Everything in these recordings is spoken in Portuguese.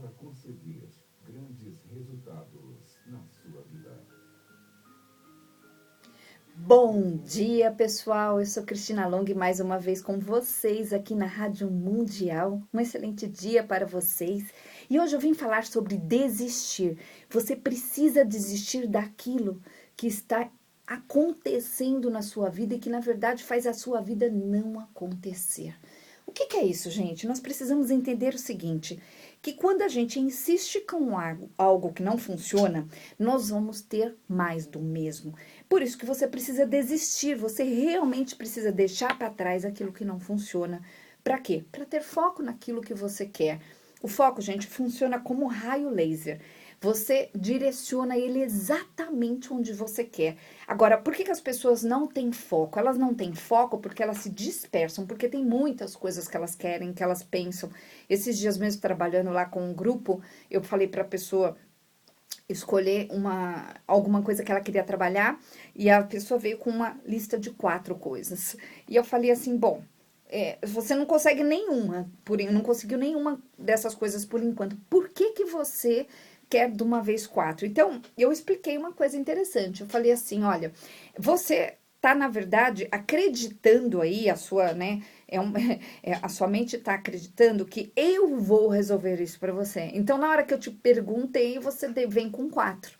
para conseguir grandes resultados na sua vida. Bom dia, pessoal. Eu sou Cristina Long mais uma vez com vocês aqui na Rádio Mundial. Um excelente dia para vocês. E hoje eu vim falar sobre desistir. Você precisa desistir daquilo que está acontecendo na sua vida e que na verdade faz a sua vida não acontecer. O que é isso, gente? Nós precisamos entender o seguinte, que quando a gente insiste com algo que não funciona, nós vamos ter mais do mesmo. Por isso que você precisa desistir, você realmente precisa deixar para trás aquilo que não funciona. Para quê? Para ter foco naquilo que você quer. O foco, gente, funciona como um raio laser. Você direciona ele exatamente onde você quer. Agora, por que as pessoas não têm foco? Elas não têm foco porque elas se dispersam, porque tem muitas coisas que elas querem, que elas pensam. Esses dias mesmo, trabalhando lá com um grupo, eu falei para a pessoa escolher alguma coisa que ela queria trabalhar e a pessoa veio com uma lista de 4 coisas. E eu falei assim, bom, você não consegue nenhuma, não conseguiu nenhuma dessas coisas por enquanto. Por que você quer de uma vez 4? Então, eu expliquei uma coisa interessante. Eu falei assim, olha, você tá, na verdade, acreditando aí, a sua, né, a sua mente tá acreditando que eu vou resolver isso para você. Então, na hora que eu te perguntei, você vem com 4.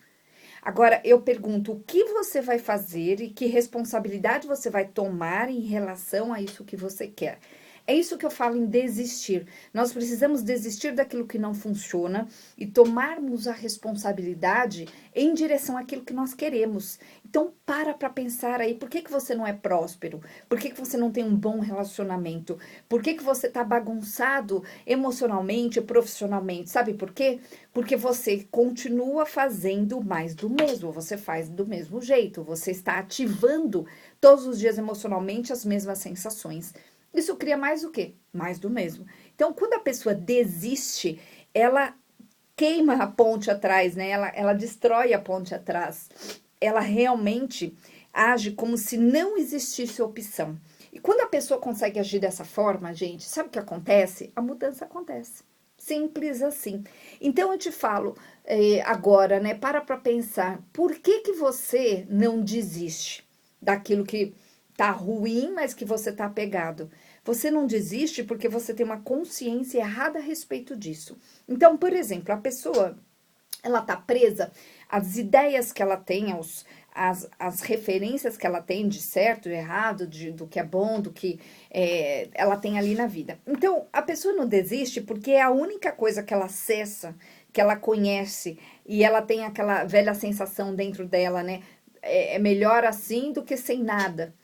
Agora, eu pergunto, o que você vai fazer e que responsabilidade você vai tomar em relação a isso que você quer? É isso que eu falo em desistir. Nós precisamos desistir daquilo que não funciona e tomarmos a responsabilidade em direção àquilo que nós queremos. Então, para pensar aí, por que você não é próspero? Por que você não tem um bom relacionamento? Por que você está bagunçado emocionalmente, profissionalmente? Sabe por quê? Porque você continua fazendo mais do mesmo, você faz do mesmo jeito, você está ativando todos os dias emocionalmente as mesmas sensações. Isso cria mais o quê? Mais do mesmo. Então, quando a pessoa desiste, ela queima a ponte atrás, né? Ela destrói a ponte atrás. Ela realmente age como se não existisse opção. E quando a pessoa consegue agir dessa forma, gente, sabe o que acontece? A mudança acontece. Simples assim. Então eu te falo agora, né? Para pensar, por que você não desiste daquilo que tá ruim, mas que você tá apegado? Você não desiste porque você tem uma consciência errada a respeito disso. Então, por exemplo, a pessoa, ela tá presa às ideias que ela tem, as referências que ela tem de certo e errado, do que é bom, do que ela tem ali na vida. Então, a pessoa não desiste porque é a única coisa que ela acessa, que ela conhece, e ela tem aquela velha sensação dentro dela, né? É melhor assim do que sem nada.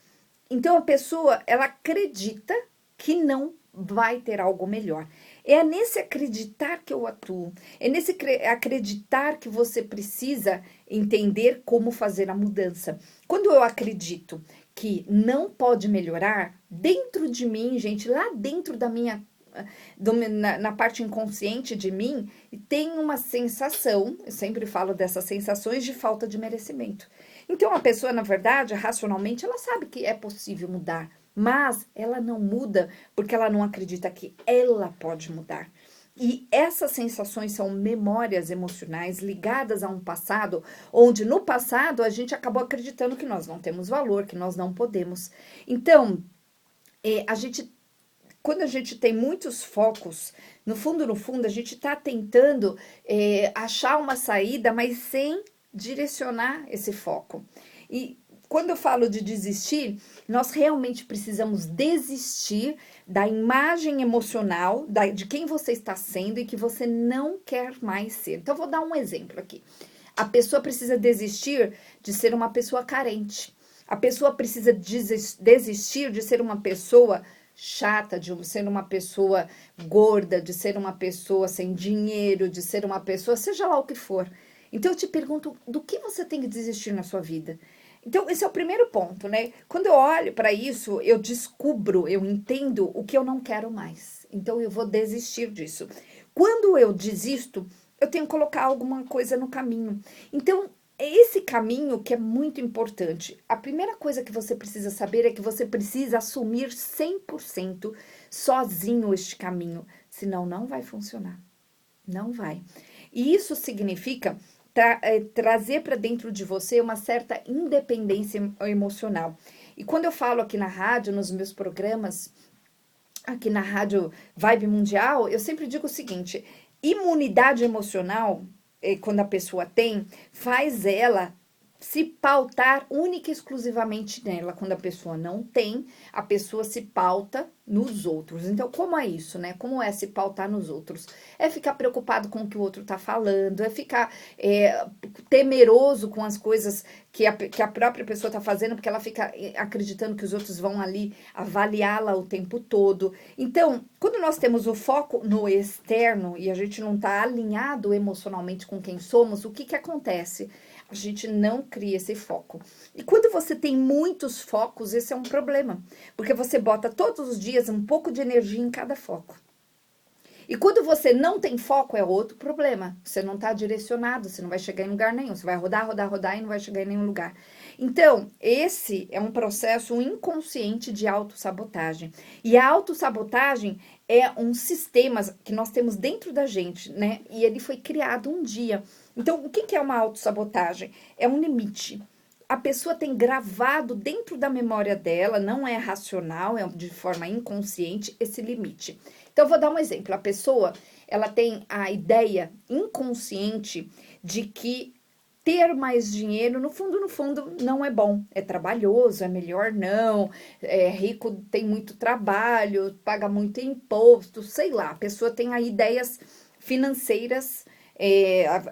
Então, a pessoa, ela acredita que não vai ter algo melhor. É nesse acreditar que eu atuo, é nesse acreditar que você precisa entender como fazer a mudança. Quando eu acredito que não pode melhorar, dentro de mim, gente, lá dentro da minha na parte inconsciente de mim, tem uma sensação, eu sempre falo dessas sensações de falta de merecimento. Então, a pessoa, na verdade, racionalmente, ela sabe que é possível mudar, mas ela não muda porque ela não acredita que ela pode mudar. E essas sensações são memórias emocionais ligadas a um passado, onde no passado a gente acabou acreditando que nós não temos valor, que nós não podemos. Então, quando a gente tem muitos focos, no fundo, a gente está tentando achar uma saída, mas sem direcionar esse foco. E quando eu falo de desistir, nós realmente precisamos desistir da imagem emocional de quem você está sendo e que você não quer mais ser. Então, eu vou dar um exemplo aqui. A pessoa precisa desistir de ser uma pessoa carente. A pessoa precisa desistir de ser uma pessoa chata, de ser uma pessoa gorda, de ser uma pessoa sem dinheiro, de ser uma pessoa, seja lá o que for. Então eu te pergunto, do que você tem que desistir na sua vida? Então esse é o primeiro ponto, né? Quando eu olho para isso, eu descubro, eu entendo o que eu não quero mais. Então eu vou desistir disso. Quando eu desisto, eu tenho que colocar alguma coisa no caminho. Então é esse caminho que é muito importante. A primeira coisa que você precisa saber é que você precisa assumir 100% sozinho este caminho, senão não vai funcionar. Não vai. E isso significa trazer para dentro de você uma certa independência emocional. E quando eu falo aqui na rádio, nos meus programas, aqui na Rádio Vibe Mundial, eu sempre digo o seguinte: imunidade emocional, quando a pessoa tem, faz ela se pautar única e exclusivamente nela. Quando a pessoa não tem, a pessoa se pauta nos outros. Então, como é isso, né? Como é se pautar nos outros? É ficar preocupado com o que o outro tá falando, é ficar temeroso com as coisas que a própria pessoa tá fazendo, porque ela fica acreditando que os outros vão ali avaliá-la o tempo todo. Então, quando nós temos o foco no externo e a gente não tá alinhado emocionalmente com quem somos, o que que acontece? A gente não cria esse foco. E quando você tem muitos focos, esse é um problema. Porque você bota todos os dias um pouco de energia em cada foco. E quando você não tem foco, é outro problema. Você não está direcionado, você não vai chegar em lugar nenhum. Você vai rodar, rodar, rodar e não vai chegar em nenhum lugar. Então, esse é um processo inconsciente de autossabotagem. E a autossabotagem é um sistema que nós temos dentro da gente, né? E ele foi criado um dia. Então, o que é uma autossabotagem? É um limite. A pessoa tem gravado dentro da memória dela, não é racional, é de forma inconsciente, esse limite. Então, eu vou dar um exemplo. A pessoa, ela tem a ideia inconsciente de que ter mais dinheiro, no fundo, não é bom. É trabalhoso, é melhor não. É rico, tem muito trabalho, paga muito imposto, sei lá. A pessoa tem aí ideias financeiras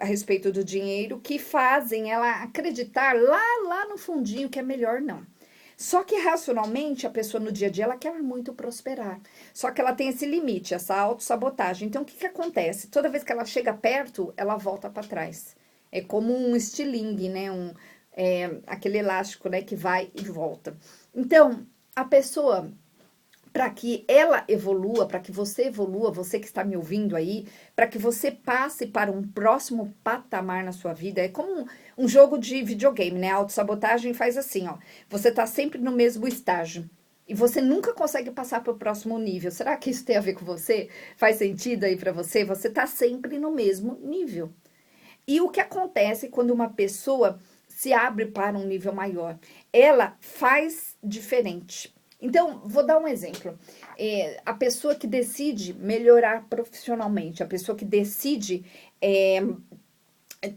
a respeito do dinheiro que fazem ela acreditar lá no fundinho que é melhor não. Só que racionalmente a pessoa no dia a dia ela quer muito prosperar. Só que ela tem esse limite, essa autossabotagem. Então o que acontece? Toda vez que ela chega perto, ela volta para trás. É como um estilingue, né? Aquele elástico, né? Que vai e volta. Então a pessoa, para que ela evolua, para que você evolua, você que está me ouvindo aí, para que você passe para um próximo patamar na sua vida, é como um jogo de videogame, né? A autossabotagem faz assim, ó. Você tá sempre no mesmo estágio e você nunca consegue passar para o próximo nível. Será que isso tem a ver com você? Faz sentido aí para você? Você tá sempre no mesmo nível. E o que acontece quando uma pessoa se abre para um nível maior? Ela faz diferente. Então, vou dar um exemplo. A pessoa que decide melhorar profissionalmente, a pessoa que decide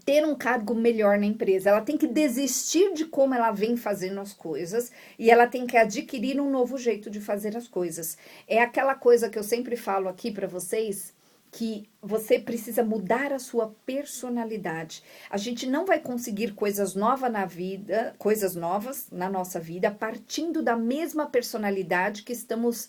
ter um cargo melhor na empresa, ela tem que desistir de como ela vem fazendo as coisas e ela tem que adquirir um novo jeito de fazer as coisas. É aquela coisa que eu sempre falo aqui para vocês, que você precisa mudar a sua personalidade. A gente não vai conseguir coisas novas na nossa vida, partindo da mesma personalidade que estamos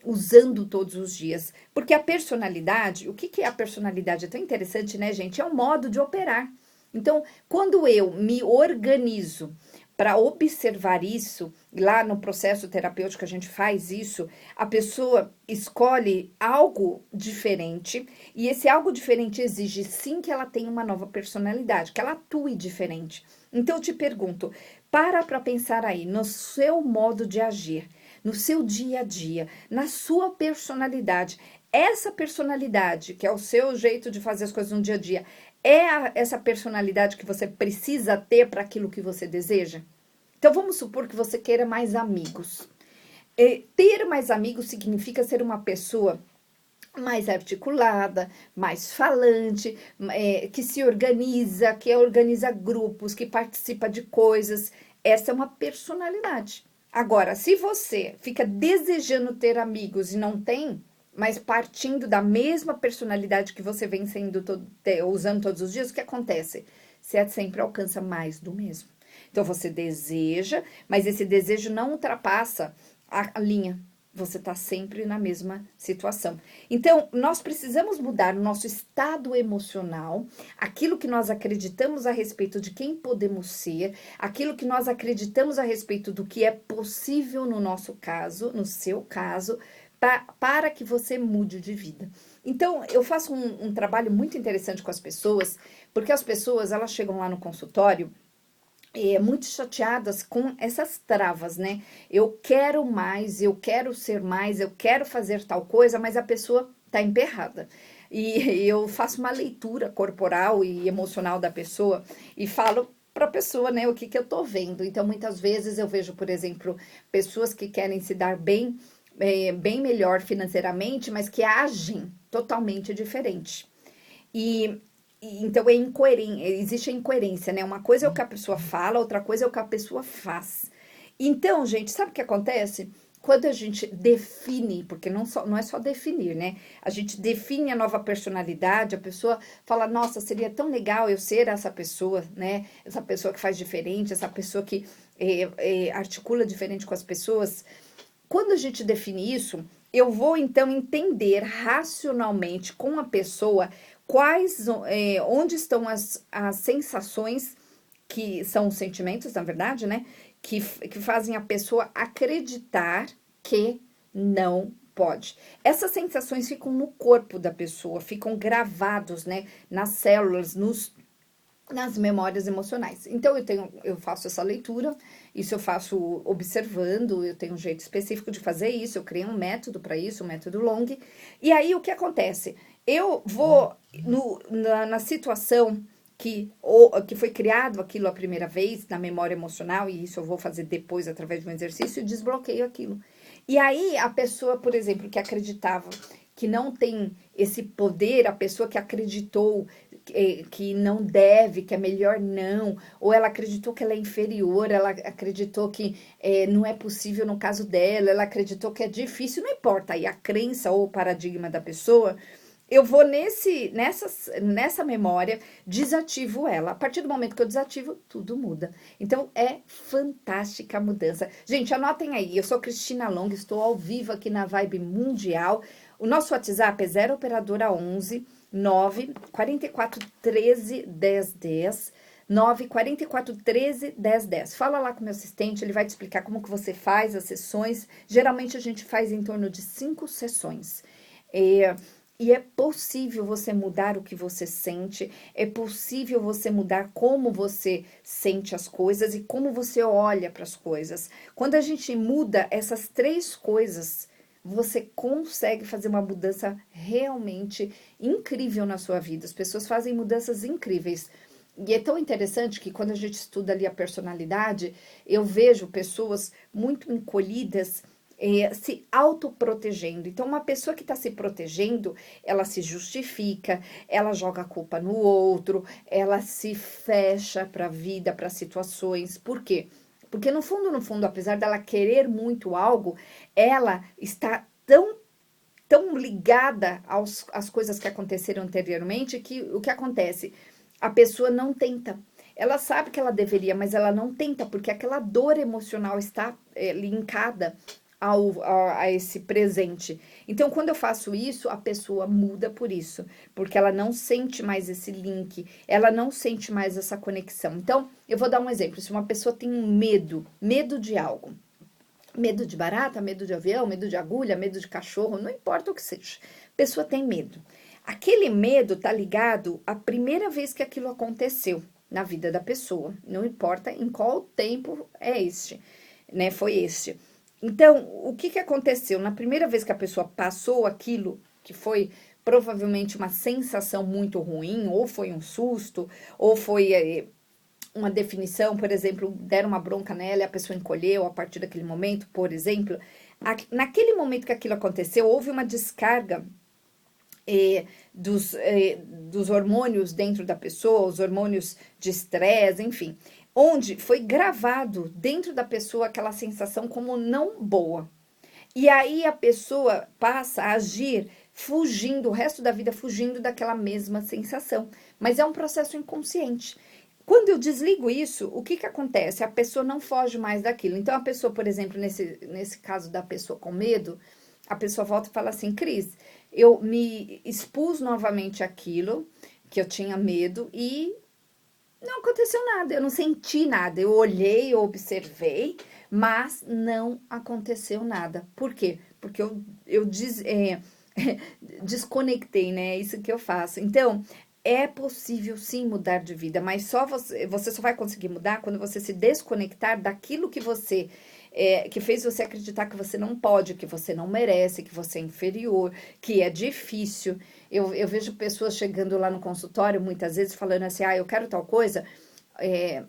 usando todos os dias. Porque a personalidade, o que é a personalidade? É tão interessante, né, gente? É um modo de operar. Então, quando eu me organizo para observar isso, lá no processo terapêutico a gente faz isso, a pessoa escolhe algo diferente e esse algo diferente exige sim que ela tenha uma nova personalidade, que ela atue diferente. Então eu te pergunto, para pensar aí no seu modo de agir, no seu dia a dia, na sua personalidade. Essa personalidade, que é o seu jeito de fazer as coisas no dia a dia, essa personalidade que você precisa ter para aquilo que você deseja? Então, vamos supor que você queira mais amigos. Ter mais amigos significa ser uma pessoa mais articulada, mais falante, que se organiza, que organiza grupos, que participa de coisas. Essa é uma personalidade. Agora, se você fica desejando ter amigos e não tem, mas partindo da mesma personalidade que você vem usando todos os dias, o que acontece? Você sempre alcança mais do mesmo. Então, você deseja, mas esse desejo não ultrapassa a linha. Você está sempre na mesma situação. Então, nós precisamos mudar o nosso estado emocional, aquilo que nós acreditamos a respeito de quem podemos ser, aquilo que nós acreditamos a respeito do que é possível no nosso caso, no seu caso, para que você mude de vida. Então, eu faço um trabalho muito interessante com as pessoas, porque as pessoas, elas chegam lá no consultório muito chateadas com essas travas, né? Eu quero mais, eu quero ser mais, eu quero fazer tal coisa, mas a pessoa tá emperrada. e eu faço uma leitura corporal e emocional da pessoa e falo para a pessoa, né, o que eu tô vendo. Então, muitas vezes eu vejo, por exemplo, pessoas que querem se dar bem, bem melhor financeiramente, mas que agem totalmente diferente. E, então é incoerente, existe a incoerência, né? Uma coisa é o que a pessoa fala, outra coisa é o que a pessoa faz. Então, gente, sabe o que acontece? Quando a gente define, porque não é só definir, né? A gente define a nova personalidade, a pessoa fala, nossa, seria tão legal eu ser essa pessoa, né? Essa pessoa que faz diferente, essa pessoa que articula diferente com as pessoas. Quando a gente define isso, eu vou então entender racionalmente com a pessoa onde estão as sensações, que são os sentimentos, na verdade, né? Que fazem a pessoa acreditar que não pode. Essas sensações ficam no corpo da pessoa, ficam gravados, né? Nas células, nas memórias emocionais. Então, eu faço essa leitura, isso eu faço observando, eu tenho um jeito específico de fazer isso, eu criei um método para isso, um método Long. E aí, o que acontece? Eu vou na situação que foi criado aquilo a primeira vez, na memória emocional, e isso eu vou fazer depois através de um exercício, e desbloqueio aquilo. E aí, a pessoa, por exemplo, que acreditava que não tem esse poder, a pessoa que acreditou que não deve, que é melhor não, ou ela acreditou que ela é inferior, ela acreditou que não é possível no caso dela, ela acreditou que é difícil, não importa aí a crença ou o paradigma da pessoa, eu vou nessa memória, desativo ela. A partir do momento que eu desativo, tudo muda. Então, é fantástica a mudança. Gente, anotem aí, eu sou Cristina Long, estou ao vivo aqui na Vibe Mundial. O nosso WhatsApp é 0 operadora 11 9 44 13 10 10. 9 44 13 10 10. Fala lá com o meu assistente, ele vai te explicar como que você faz as sessões. Geralmente a gente faz em torno de 5 sessões. E é possível você mudar o que você sente, é possível você mudar como você sente as coisas e como você olha para as coisas. Quando a gente muda essas 3 coisas, você consegue fazer uma mudança realmente incrível na sua vida. As pessoas fazem mudanças incríveis. E é tão interessante que quando a gente estuda ali a personalidade, eu vejo pessoas muito encolhidas, se autoprotegendo. Então, uma pessoa que está se protegendo, ela se justifica, ela joga a culpa no outro, ela se fecha para a vida, para situações. Por quê? Porque no fundo, apesar dela querer muito algo, ela está tão ligada às coisas que aconteceram anteriormente que o que acontece? A pessoa não tenta. Ela sabe que ela deveria, mas ela não tenta, porque aquela dor emocional está linkada a esse presente. Então, quando eu faço isso, a pessoa muda por isso, porque ela não sente mais esse link, ela não sente mais essa conexão. Então, eu vou dar um exemplo. Se uma pessoa tem um medo de algo, medo de barata, medo de avião, medo de agulha, medo de cachorro, não importa o que seja, a pessoa tem medo. Aquele medo tá ligado à primeira vez que aquilo aconteceu na vida da pessoa, não importa em qual tempo é este, né? Foi este. Então, o que aconteceu? Na primeira vez que a pessoa passou aquilo, que foi provavelmente uma sensação muito ruim, ou foi um susto, ou foi uma definição, por exemplo, deram uma bronca nela e a pessoa encolheu a partir daquele momento, por exemplo. Naquele momento que aquilo aconteceu, houve uma descarga dos hormônios dentro da pessoa, os hormônios de estresse, enfim, onde foi gravado dentro da pessoa aquela sensação como não boa. E aí a pessoa passa a agir fugindo, o resto da vida fugindo daquela mesma sensação. Mas é um processo inconsciente. Quando eu desligo isso, o que acontece? A pessoa não foge mais daquilo. Então, a pessoa, por exemplo, nesse caso da pessoa com medo, a pessoa volta e fala assim, Cris, eu me expus novamente àquilo que eu tinha medo e não aconteceu nada, eu não senti nada. Eu olhei, eu observei, mas não aconteceu nada. Por quê? Porque eu desconectei, né? É isso que eu faço. Então, é possível sim mudar de vida, mas você só vai conseguir mudar quando você se desconectar daquilo que você que fez você acreditar que você não pode, que você não merece, que você é inferior, que é difícil. Eu vejo pessoas chegando lá no consultório, muitas vezes, falando assim, eu quero tal coisa,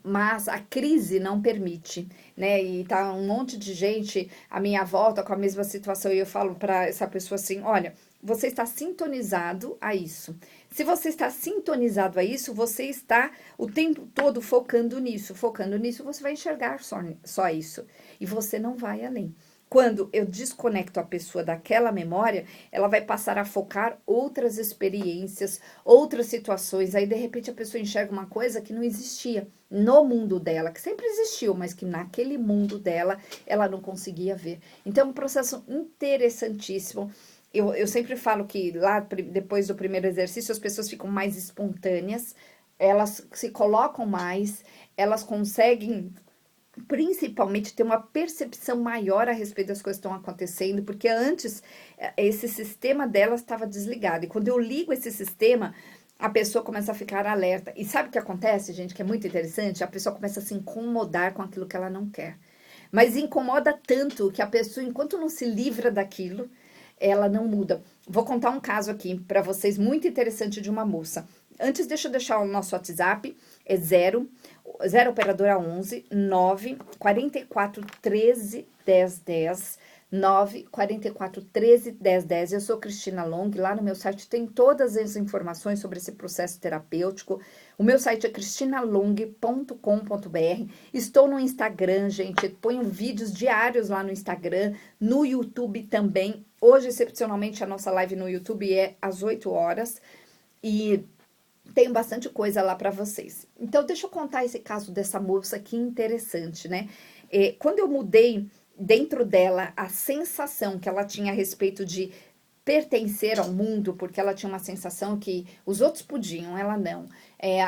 mas a crise não permite, né? E tá um monte de gente à minha volta com a mesma situação, e eu falo para essa pessoa assim, olha, você está sintonizado a isso. Se você está sintonizado a isso, você está o tempo todo focando nisso, você vai enxergar só isso, e você não vai além. Quando eu desconecto a pessoa daquela memória, ela vai passar a focar outras experiências, outras situações. Aí, de repente, a pessoa enxerga uma coisa que não existia no mundo dela, que sempre existiu, mas que naquele mundo dela, ela não conseguia ver. Então, é um processo interessantíssimo. Eu sempre falo que lá, depois do primeiro exercício, as pessoas ficam mais espontâneas, elas se colocam mais, elas conseguem principalmente ter uma percepção maior a respeito das coisas que estão acontecendo, porque antes esse sistema delas estava desligado, e quando eu ligo esse sistema, a pessoa começa a ficar alerta. E sabe o que acontece, gente, que é muito interessante? A pessoa começa a se incomodar com aquilo que ela não quer. Mas incomoda tanto que a pessoa, enquanto não se livra daquilo, ela não muda. Vou contar um caso aqui para vocês, muito interessante, de uma moça. Antes, deixa eu deixar o nosso WhatsApp, é 0 operadora 11 9 44 13 10 10 9 44 13 10 10. Eu sou Cristina Long, lá no meu site tem todas as informações sobre esse processo terapêutico. O meu site é cristinalong.com.br. Estou no Instagram, gente, ponho vídeos diários lá no Instagram, no YouTube também. Hoje, excepcionalmente, a nossa live no YouTube é às 8 horas e tem bastante coisa lá para vocês. Então, deixa eu contar esse caso dessa moça aqui interessante, né? Quando eu mudei dentro dela a sensação que ela tinha a respeito de pertencer ao mundo, porque ela tinha uma sensação que os outros podiam, ela não.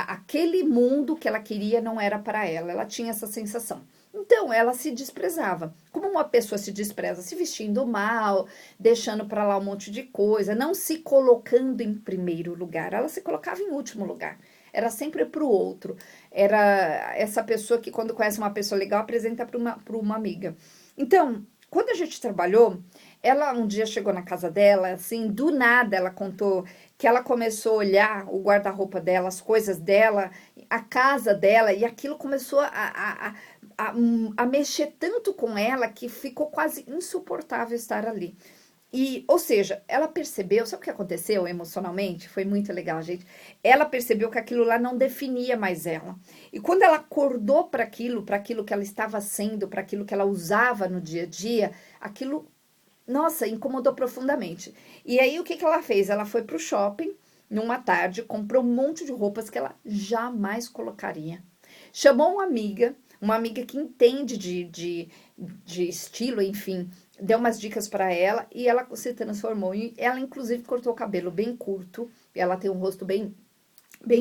Aquele mundo que ela queria não era para ela, ela tinha essa sensação. Então, ela se desprezava. Como uma pessoa se despreza? Se vestindo mal, deixando para lá um monte de coisa, não se colocando em primeiro lugar. Ela se colocava em último lugar. Era sempre para o outro. Era essa pessoa que, quando conhece uma pessoa legal, apresenta para uma amiga. Então, quando a gente trabalhou, ela um dia chegou na casa dela, assim, do nada ela contou que ela começou a olhar o guarda-roupa dela, as coisas dela, a casa dela, e aquilo começou a mexer tanto com ela que ficou quase insuportável estar ali. E, ou seja, ela percebeu, sabe o que aconteceu emocionalmente? Foi muito legal, gente. Ela percebeu que aquilo lá não definia mais ela. E quando ela acordou para aquilo que ela estava sendo, para aquilo que ela usava no dia a dia, aquilo, nossa, incomodou profundamente. E aí, o que ela fez? Ela foi para o shopping, numa tarde, comprou um monte de roupas que ela jamais colocaria. Chamou uma amiga que entende de estilo, enfim, deu umas dicas para ela e ela se transformou. E ela, inclusive, cortou o cabelo bem curto, ela tem um rosto bem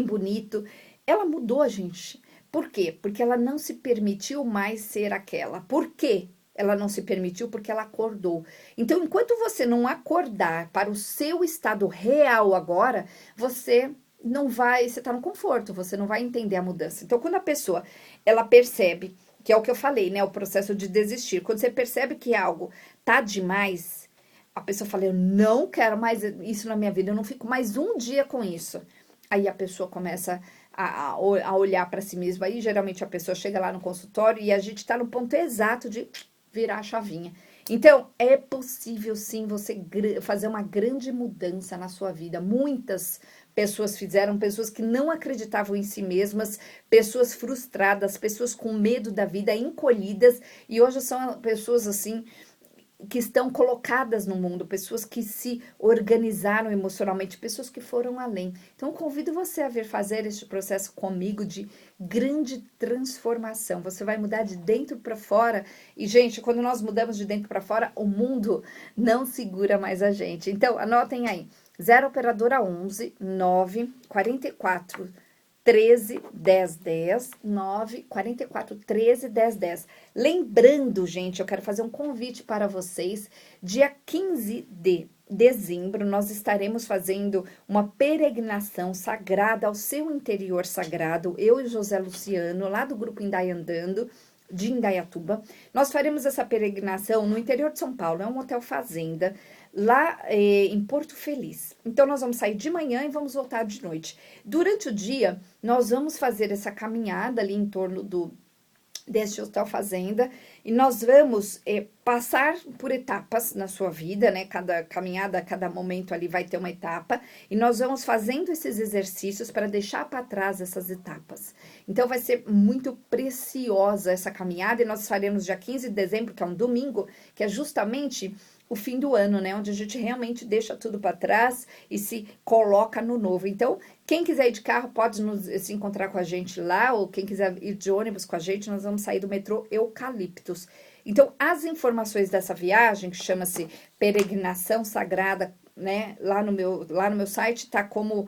bonito. Ela mudou, gente. Por quê? Porque ela não se permitiu mais ser aquela. Por quê? Ela não se permitiu porque ela acordou. Então, enquanto você não acordar para o seu estado real agora, você não vai, você tá no conforto, você não vai entender a mudança. Então, quando a pessoa, ela percebe, que é o que eu falei, né, o processo de desistir. Quando você percebe que algo tá demais, a pessoa fala, eu não quero mais isso na minha vida, eu não fico mais um dia com isso. Aí a pessoa começa a olhar para si mesma, aí geralmente a pessoa chega lá no consultório e a gente tá no ponto exato de virar a chavinha. Então, é possível sim você fazer uma grande mudança na sua vida. Muitas pessoas fizeram, pessoas que não acreditavam em si mesmas, pessoas frustradas, pessoas com medo da vida, encolhidas, e hoje são pessoas assim que estão colocadas no mundo, pessoas que se organizaram emocionalmente, pessoas que foram além. Então, eu convido você a vir fazer este processo comigo de grande transformação. Você vai mudar de dentro para fora. E, gente, quando nós mudamos de dentro para fora, o mundo não segura mais a gente. Então, anotem aí. 0 operadora 11 9 44 13 10 10 9 44 13 10 10. Lembrando, gente, eu quero fazer um convite para vocês. Dia 15 de dezembro, nós estaremos fazendo uma peregrinação sagrada ao seu interior sagrado. Eu e José Luciano, lá do grupo Indai Andando, de Indaiatuba. Nós faremos essa peregrinação no interior de São Paulo, é um hotel fazenda, lá em Porto Feliz. Então, nós vamos sair de manhã e vamos voltar de noite. Durante o dia, nós vamos fazer essa caminhada ali em torno deste hotel fazenda, e nós vamos passar por etapas na sua vida, né? Cada caminhada, cada momento ali vai ter uma etapa, e nós vamos fazendo esses exercícios para deixar para trás essas etapas. Então, vai ser muito preciosa essa caminhada, e nós faremos dia 15 de dezembro, que é um domingo, que é justamente o fim do ano, né? Onde a gente realmente deixa tudo para trás e se coloca no novo. Então, quem quiser ir de carro pode se encontrar com a gente lá, ou quem quiser ir de ônibus com a gente, nós vamos sair do metrô Eucaliptus. Então, as informações dessa viagem, que chama-se Peregrinação Sagrada, né? Lá no meu site tá como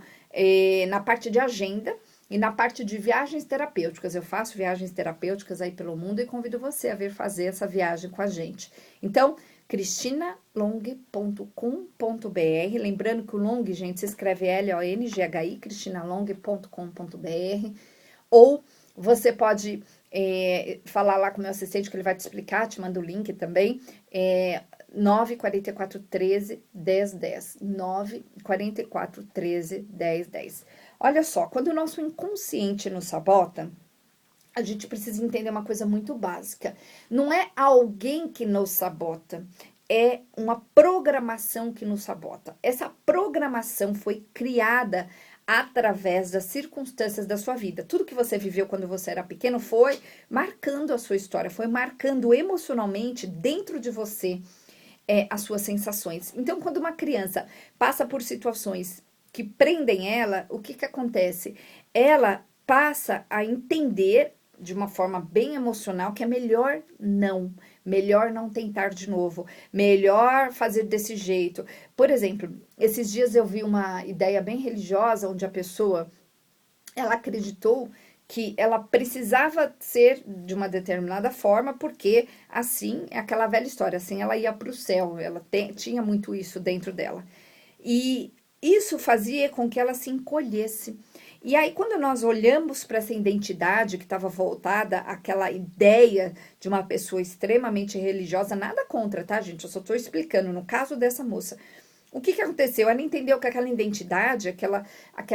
na parte de agenda e na parte de viagens terapêuticas. Eu faço viagens terapêuticas aí pelo mundo e convido você a vir fazer essa viagem com a gente. Então, cristinalong.com.br, lembrando que o Long, gente, se escreve L-O-N-G-H-I, cristinalong.com.br, ou você pode falar lá com o meu assistente que ele vai te explicar, te manda o link também, 944 13 1010, 944 13 1010. Olha só, quando o nosso inconsciente nos sabota, a gente precisa entender uma coisa muito básica. Não é alguém que nos sabota, é uma programação que nos sabota. Essa programação foi criada através das circunstâncias da sua vida. Tudo que você viveu quando você era pequeno foi marcando a sua história, foi marcando emocionalmente dentro de você as suas sensações. Então, quando uma criança passa por situações que prendem ela, o que acontece? Ela passa a entender de uma forma bem emocional que é melhor não tentar de novo, melhor fazer desse jeito. Por exemplo, esses dias eu vi uma ideia bem religiosa onde a pessoa, ela acreditou que ela precisava ser de uma determinada forma, porque assim, é aquela velha história, assim ela ia para o céu, ela tinha muito isso dentro dela. E isso fazia com que ela se encolhesse. E aí, quando nós olhamos para essa identidade que estava voltada àquela ideia de uma pessoa extremamente religiosa, nada contra, tá, gente? Eu só estou explicando, no caso dessa moça, o que aconteceu? Ela entendeu que aquela identidade, aquela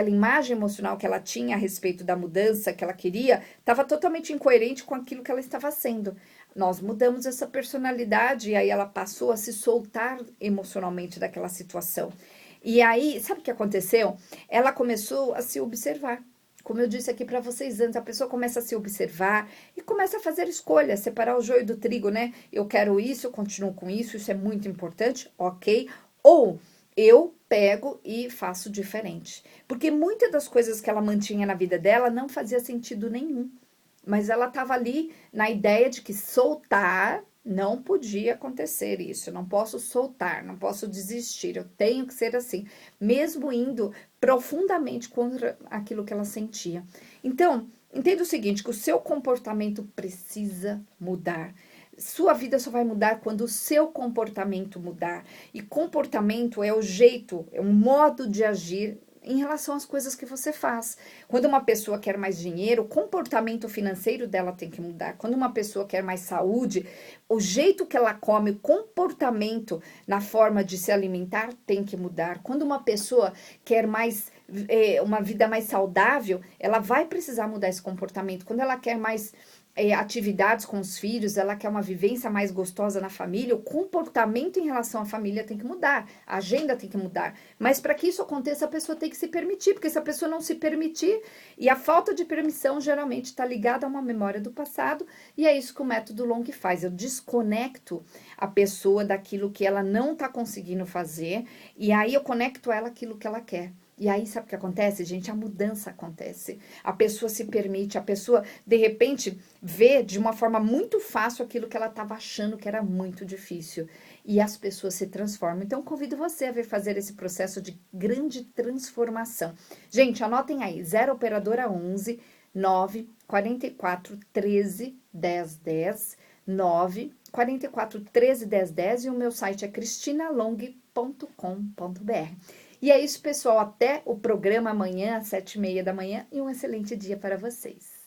imagem emocional que ela tinha a respeito da mudança que ela queria, estava totalmente incoerente com aquilo que ela estava sendo. Nós mudamos essa personalidade e aí ela passou a se soltar emocionalmente daquela situação. E aí, sabe o que aconteceu? Ela começou a se observar. Como eu disse aqui para vocês antes, a pessoa começa a se observar e começa a fazer escolhas, separar o joio do trigo, né? Eu quero isso, eu continuo com isso é muito importante, ok? Ou eu pego e faço diferente. Porque muitas das coisas que ela mantinha na vida dela não fazia sentido nenhum. Mas ela estava ali na ideia de que soltar não podia acontecer isso, eu não posso soltar, não posso desistir, eu tenho que ser assim, mesmo indo profundamente contra aquilo que ela sentia. Então, entenda o seguinte, que o seu comportamento precisa mudar. Sua vida só vai mudar quando o seu comportamento mudar. E comportamento é o jeito, é um modo de agir em relação às coisas que você faz. Quando uma pessoa quer mais dinheiro, o comportamento financeiro dela tem que mudar. Quando uma pessoa quer mais saúde, o jeito que ela come, o comportamento na forma de se alimentar tem que mudar. Quando uma pessoa quer mais uma vida mais saudável, ela vai precisar mudar esse comportamento. Quando ela quer mais atividades com os filhos, ela quer uma vivência mais gostosa na família, o comportamento em relação à família tem que mudar, a agenda tem que mudar. Mas para que isso aconteça, a pessoa tem que se permitir, porque se a pessoa não se permitir, e a falta de permissão geralmente está ligada a uma memória do passado, e é isso que o método Long faz. Eu desconecto a pessoa daquilo que ela não está conseguindo fazer, e aí eu conecto ela àquilo que ela quer. E aí, sabe o que acontece, gente? A mudança acontece. A pessoa se permite, a pessoa, de repente, vê de uma forma muito fácil aquilo que ela estava achando que era muito difícil. E as pessoas se transformam. Então, convido você a vir fazer esse processo de grande transformação. Gente, anotem aí, 0 operadora 11 9 44 13 10 10, 9 44 13 10 10, e o meu site é cristinalong.com.br. E é isso, pessoal. Até o programa amanhã, às 7h30 da manhã, e um excelente dia para vocês.